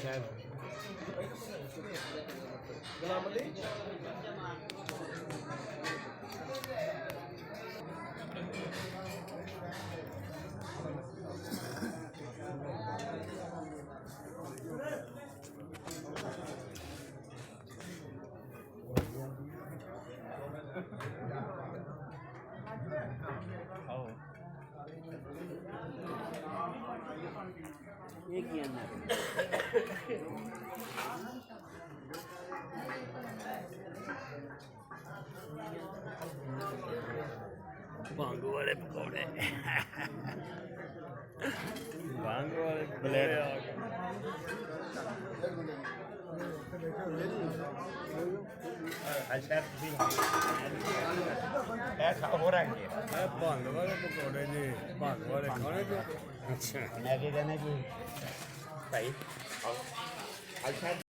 ਸ਼ਾਇਦ ये किया ना भांग वाले पकौड़े भांग वाले ब्लेड अच्छा ऐसा हो रहा है भांग वाले पकौड़े जी भांग वाले खाने जो अच्छा मैं क्या कहना जी भाई अच्छा